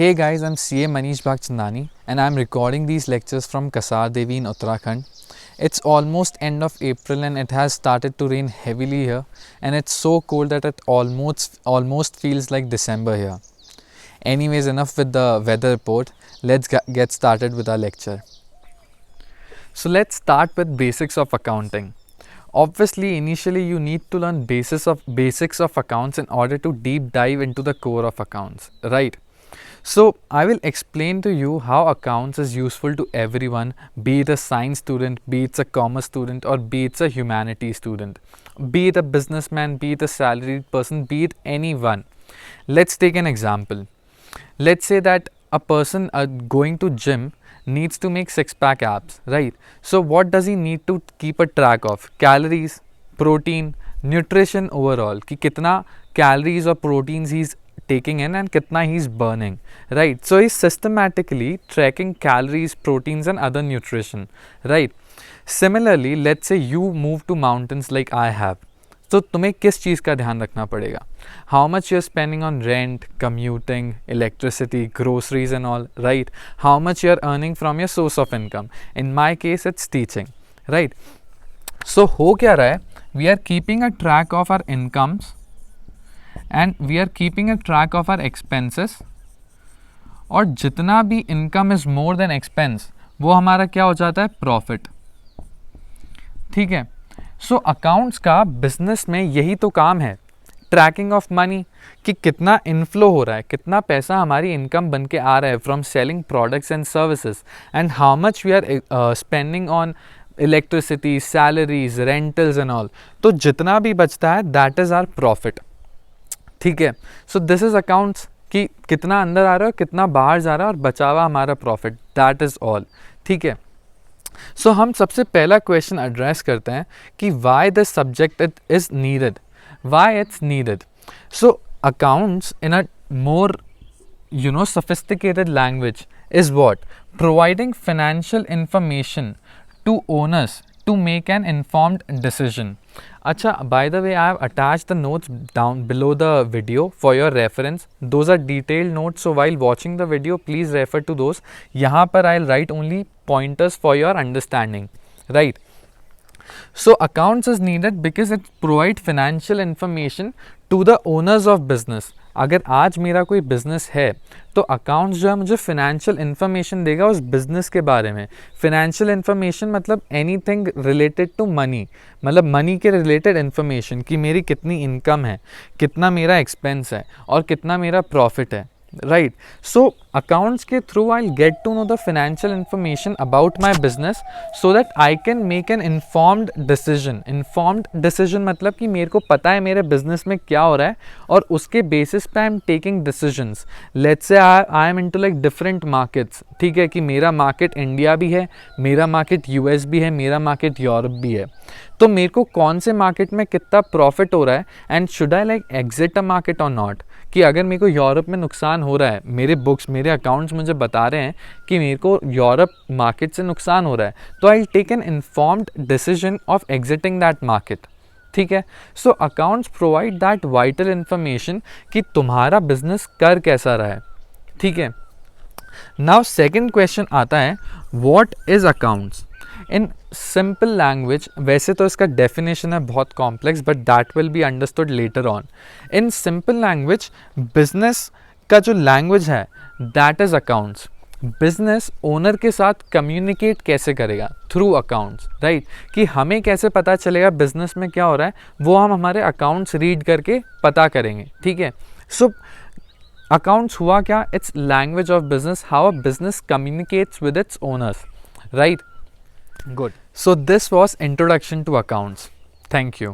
Hey guys, I'm CA Manish Bhagchandani and I'm recording these lectures from Kasar Devi in Uttarakhand. It's almost end of April and it has started to rain heavily here, and it's so cold that it almost feels like December here. Anyways, enough with the weather report. Let's get started with our lecture. So let's start with basics of accounting. Obviously, initially you need to learn basics of accounts in order to deep dive into the core of accounts, right? So I will explain to you how accounts is useful to everyone, be it a science student, be it a commerce student, or be it a humanities student, be it a businessman, be it a salaried person, be it anyone. Let's take an example. Let's say that a person going to gym needs to make six-pack abs, right? So what does he need to keep a track of? Calories, protein, nutrition overall, कि कितना calories or proteins he's taking in and kitna he's burning, right? So he's systematically tracking calories, proteins and other nutrition, right? Similarly, let's say you move to mountains like I have. तो तुम्हें किस चीज़ का ध्यान रखना पड़ेगा? How much you're spending on rent, commuting, electricity, groceries and all, right? How much you're earning from your source of income? In my case, it's teaching, right? So हो क्या रहा है? We are keeping a track of our incomes and we are keeping a track of our expenses, और जितना भी income is more than expense वो हमारा क्या हो जाता है? Profit. ठीक है. सो अकाउंट्स का बिजनेस में यही तो काम है, ट्रैकिंग ऑफ मनी, कि कितना इनफ्लो हो रहा है, कितना पैसा हमारी इनकम बन के आ रहा है from selling products and services, and how much we are spending on electricity, salaries, rentals and all. तो जितना भी बचता है दैट इज़ आवर प्रॉफिट. ठीक है. सो दिस इज अकाउंट्स, कि कितना अंदर आ रहा है, कितना बाहर जा रहा है, और बचा हुआ हमारा प्रॉफिट, दैट इज़ ऑल. ठीक है. सो हम सबसे पहला क्वेश्चन एड्रेस करते हैं कि why this subject is needed, why it's needed. So accounts in a more sophisticated language is what? Providing financial information to owners to make an informed decision. Acha, by the way, I have attached the notes down below the video for your reference. Those are detailed notes, so while watching the video, please refer to those. यहाँ पर I'll write only pointers for your understanding, right? So accounts is needed because it provide financial information to the owners of business. अगर आज मेरा कोई business है तो accounts जो है मुझे फिनेंशियल इन्फॉर्मेशन देगा उस बिजनेस के बारे में. फिनेंशियल इन्फॉर्मेशन मतलब एनीथिंग रिलेटेड टू मनी, मतलब मनी के रिलेटेड इन्फॉर्मेशन, कि मेरी कितनी इनकम है, कितना मेरा एक्सपेंस है और कितना मेरा प्रॉफिट है, right? So accounts के through I'll get to know the financial information about my business so that I can make an informed decision. Informed decision मतलब कि मेरे को पता है मेरे business में क्या हो रहा है और उसके basis पे I'm taking decisions. Let's say I am into like different markets. ठीक है, कि मेरा market इंडिया भी है, मेरा market US भी है, मेरा market यूरोप भी है. तो मेरे को कौन से मार्केट में कितना प्रॉफिट हो रहा है, and should I like exit a market और नॉट. कि अगर मेरे को यूरोप में नुकसान हो रहा है, मेरे बुक्स, मेरे अकाउंट्स मुझे बता रहे हैं कि मेरे को यूरोप मार्केट से नुकसान हो रहा है, तो I take an informed decision of exiting that market. ठीक है. So accounts provide that vital information कि तुम्हारा बिजनेस कर कैसा रहा है. ठीक है. नाउ सेकेंड क्वेश्चन आता है, what is accounts in simple language. वैसे तो इसका डेफिनेशन है बहुत complex, but that will be understood later on. In simple language, business का जो लैंग्वेज है that is accounts. Business owner के साथ कम्युनिकेट कैसे करेगा? Through accounts, right? कि हमें कैसे पता चलेगा बिजनेस में क्या हो रहा है, वो हम हमारे अकाउंट्स रीड करके पता करेंगे. ठीक है. सो अकाउंट्स हुआ क्या? It's language of business, how a business communicates with its owners, right? Good. So this was introduction to accounts. Thank you.